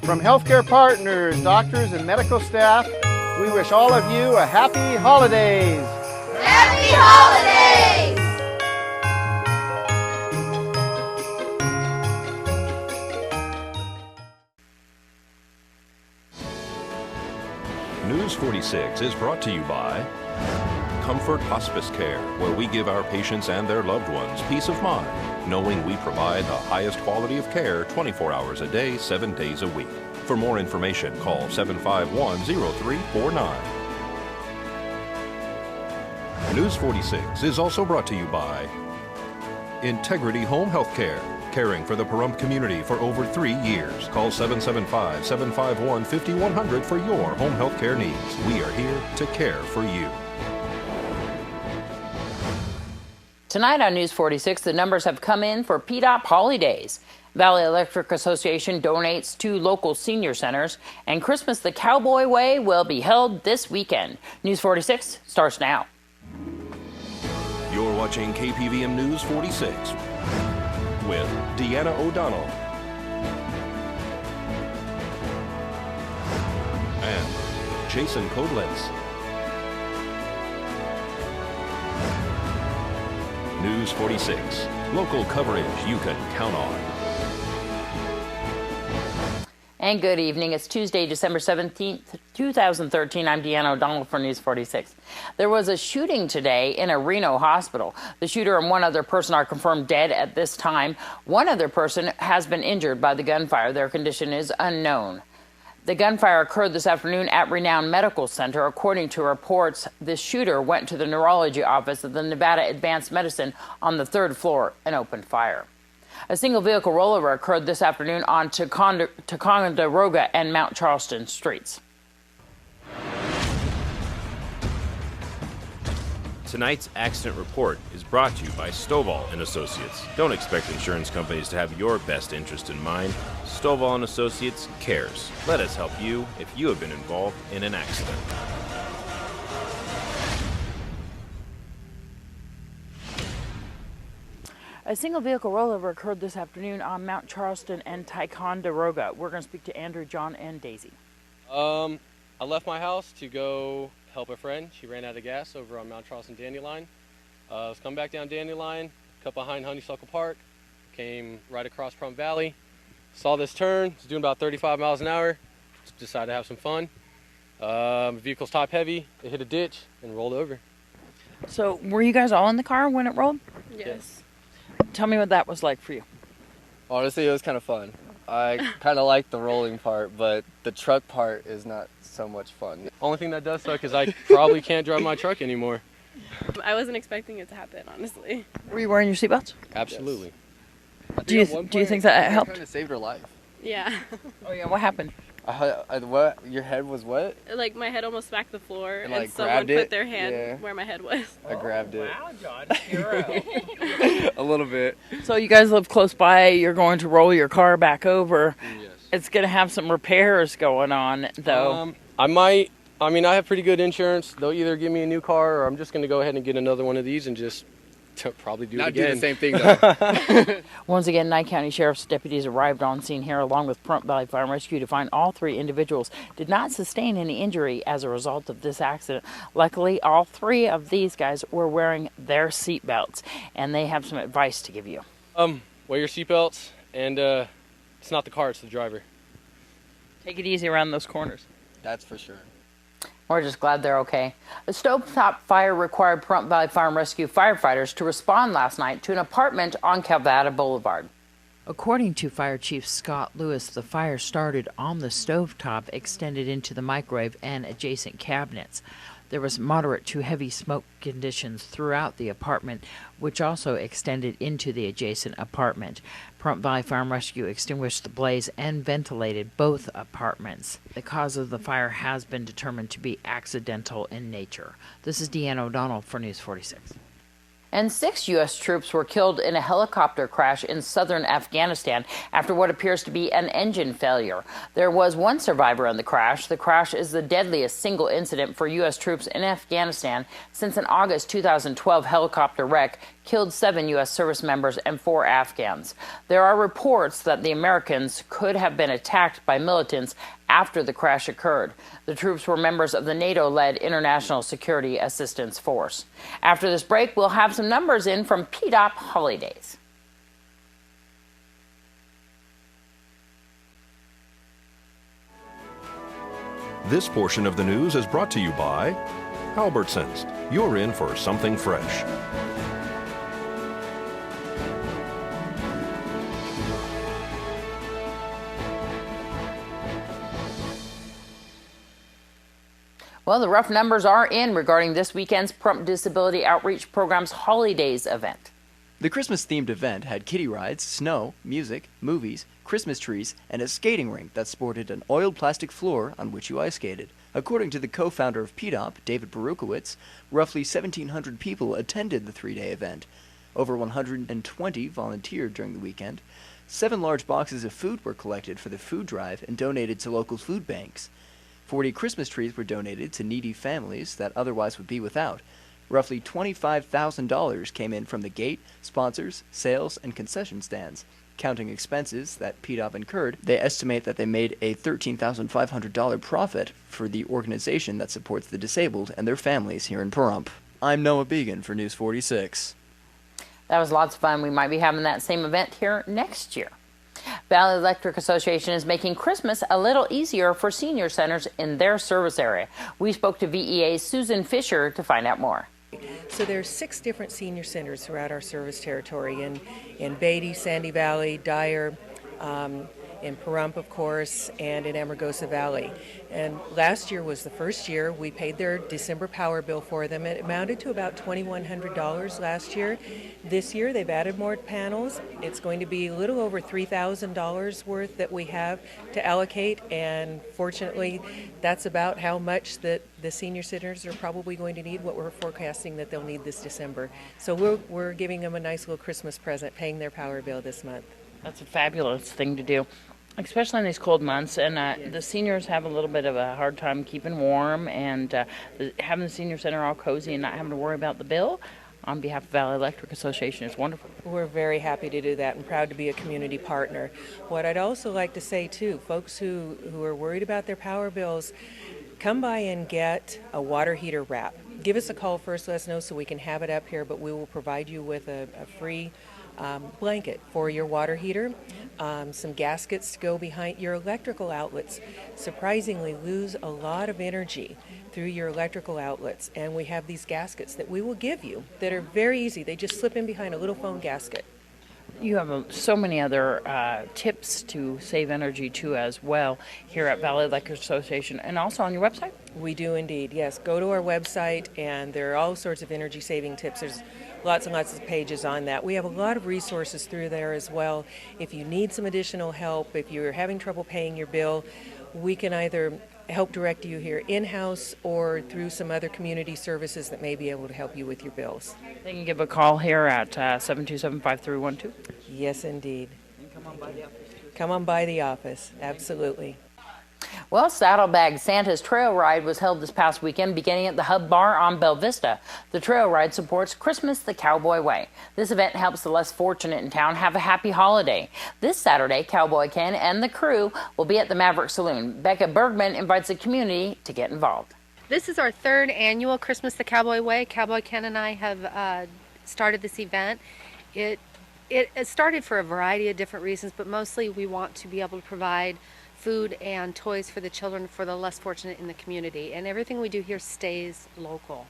From healthcare partners, doctors, and medical staff, we wish all of you a happy holidays. Happy holidays! News 46 is brought to you by Comfort Hospice Care, where we give our patients and their loved ones peace of mind, knowing we provide the highest quality of care 24 hours a day, 7 days a week. For more information, call 751-0349. News 46 is also brought to you by Integrity Home Health Care, caring for the Pahrump community for over 3 years. Call 775-751-5100 for your home health care needs. We are here to care for you. Tonight on News 46, the numbers have come in for PDOP holidays. Valley Electric Association donates to local senior centers, and Christmas the Cowboy Way will be held this weekend. News 46 starts now. You're watching KPVM News 46 with Deanna O'Donnell and Jason Koblenz. News 46, local coverage you can count on. And good evening. It's Tuesday, December 17th, 2013. I'm Deanna O'Donnell for News 46. There was a shooting today in a Reno hospital. The shooter and one other person are confirmed dead at this time. One other person has been injured by the gunfire. Their condition is unknown. The gunfire occurred this afternoon at Renown Medical Center. According to reports, the shooter went to the neurology office of the Nevada Advanced Medicine on the 3rd floor and opened fire. A single vehicle rollover occurred this afternoon on Ticonderoga and Mount Charleston streets. Tonight's accident report is brought to you by Stovall & Associates. Don't expect insurance companies to have your best interest in mind. Stovall & Associates cares. Let us help you if you have been involved in an accident. A single vehicle rollover occurred this afternoon on Mount Charleston and Ticonderoga. We're going to speak to Andrew, John, and Daisy. I left my house to go help a friend. She ran out of gas over on Mount Charleston Dandelion. I was coming back down Dandelion, cut behind Honeysuckle Park, came right across Pahrump Valley, saw this turn, was doing about 35 miles an hour, just decided to have some fun. Vehicle's top heavy, it hit a ditch and rolled over. So were you guys all in the car when it rolled? Yes. Tell me what that was like for you. Honestly, it was kind of fun. I kind of like the rolling part, but the truck part is not so much fun. Only thing that does suck is I probably can't drive my truck anymore. I wasn't expecting it to happen, honestly. Were you wearing your seatbelts? Absolutely. Yes. Do you think that helped? Kind of saved her life. Yeah. Oh yeah, what happened? What? Your head was what? Like, my head almost smacked the floor, and like, someone grabbed it? put their hand Yeah. where my head was. I grabbed it. Wow, John, hero. A little bit. So you guys live close by. You're going to roll your car back over. Yes. It's going to have some repairs going on, though. I have pretty good insurance. They'll either give me a new car, or I'm just going to go ahead and get another one of these and just probably do it again. Not do the same thing, though. Once again, Nye County Sheriff's deputies arrived on scene here along with Pahrump Valley Fire and Rescue to find all 3 individuals did not sustain any injury as a result of this accident. Luckily, all 3 of these guys were wearing their seat belts, and they have some advice to give you. Wear your seatbelts, and it's not the car, it's the driver. Take it easy around those corners. That's for sure. We're just glad they're okay. A stovetop fire required Pahrump Valley Fire and Rescue firefighters to respond last night to an apartment on Calvada Boulevard. According to Fire Chief Scott Lewis, the fire started on the stovetop, extended into the microwave and adjacent cabinets. There was moderate to heavy smoke conditions throughout the apartment, which also extended into the adjacent apartment. Pahrump Valley Fire and Rescue extinguished the blaze and ventilated both apartments. The cause of the fire has been determined to be accidental in nature. This is Deanna O'Donnell for News 46. And 6 U.S. troops were killed in a helicopter crash in southern Afghanistan after what appears to be an engine failure. There was 1 survivor in the crash. The crash is the deadliest single incident for U.S. troops in Afghanistan since an August 2012 helicopter wreck killed 7 U.S. service members and 4 Afghans. There are reports that the Americans could have been attacked by militants after the crash occurred. The troops were members of the NATO-led International Security Assistance Force. After this break, we'll have some numbers in from PDOP holidays. This portion of the news is brought to you by Albertsons. You're in for something fresh. Well, the rough numbers are in regarding this weekend's Prompt Disability Outreach Program's Holidays event. The Christmas-themed event had kiddie rides, snow, music, movies, Christmas trees, and a skating rink that sported an oiled plastic floor on which you ice skated. According to the co-founder of PDOP, David Berukowitz, roughly 1,700 people attended the 3-day event. Over 120 volunteered during the weekend. 7 large boxes of food were collected for the food drive and donated to local food banks. 40 Christmas trees were donated to needy families that otherwise would be without. Roughly $25,000 came in from the gate, sponsors, sales, and concession stands. Counting expenses that PDOP incurred, they estimate that they made a $13,500 profit for the organization that supports the disabled and their families here in Pahrump. I'm Noah Began for News 46. That was lots of fun. We might be having that same event here next year. Valley Electric Association is making Christmas a little easier for senior centers in their service area. We spoke to VEA's Susan Fisher to find out more. So there's 6 different senior centers throughout our service territory in Beatty, Sandy Valley, Dyer, in Pahrump, of course, and in Amargosa Valley. And last year was the first year we paid their December power bill for them. It amounted to about $2,100 last year. This year they've added more panels. It's going to be a little over $3,000 worth that we have to allocate, and fortunately that's about how much that the senior centers are probably going to need, what we're forecasting that they'll need this December. So we're giving them a nice little Christmas present, paying their power bill this month. That's a fabulous thing to do, especially in these cold months. And the seniors have a little bit of a hard time keeping warm, and having the senior center all cozy and not having to worry about the bill on behalf of Valley Electric Association is wonderful. We're very happy to do that and proud to be a community partner. What I'd also like to say too, folks who are worried about their power bills, come by and get a water heater wrap. Give us a call first, let us know so we can have it up here, but we will provide you with a free blanket for your water heater, some gaskets to go behind your electrical outlets. Surprisingly, lose a lot of energy through your electrical outlets, and we have these gaskets that we will give you that are very easy. They just slip in behind a little foam gasket. You have so many other tips to save energy too as well here at Valley Electric Association, and also on your website? We do indeed, yes. Go to our website and there are all sorts of energy saving tips. There's lots and lots of pages on that. We have a lot of resources through there as well. If you need some additional help, if you're having trouble paying your bill, we can either help direct you here in-house or through some other community services that may be able to help you with your bills. They can give a call here at 727-5312. Yes, indeed. And come on by the office. Come on by the office, absolutely. Well, Saddlebag Santa's Trail Ride was held this past weekend, beginning at the Hub Bar on Bella Vista. The trail ride supports Christmas the Cowboy Way. This event helps the less fortunate in town have a happy holiday. This Saturday, Cowboy Ken and the crew will be at the Maverick Saloon. Becca Bergman invites the community to get involved. This is our 3rd annual Christmas the Cowboy Way. Cowboy Ken and I have started this event. It started for a variety of different reasons, but mostly we want to be able to provide food and toys for the children, for the less fortunate in the community. And everything we do here stays local.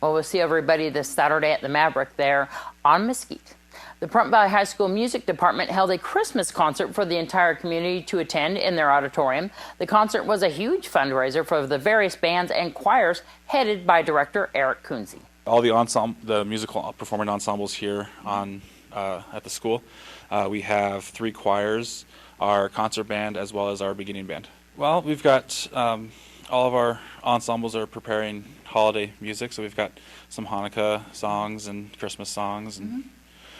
Well, we'll see everybody this Saturday at the Maverick there on Mesquite. The Pahrump Valley High School Music Department held a Christmas concert for the entire community to attend in their auditorium. The concert was a huge fundraiser for the various bands and choirs headed by director Eric Kunze. All the musical performing ensembles here at the school. We have 3 choirs, our concert band, as well as our beginning band. Well, we've got all of our ensembles are preparing holiday music, so we've got some Hanukkah songs and Christmas songs, and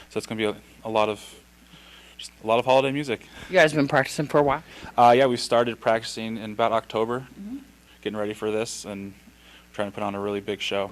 so it's going to be a lot of holiday music. You guys been practicing for a while? Yeah, we started practicing in about October, getting ready for this and trying to put on a really big show.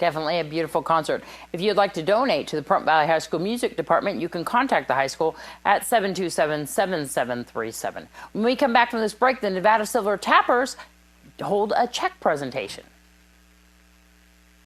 Definitely a beautiful concert. If you'd like to donate to the Pahrump Valley High School Music Department, you can contact the high school at 727-7737. When we come back from this break, the Nevada Silver Tappers hold a check presentation.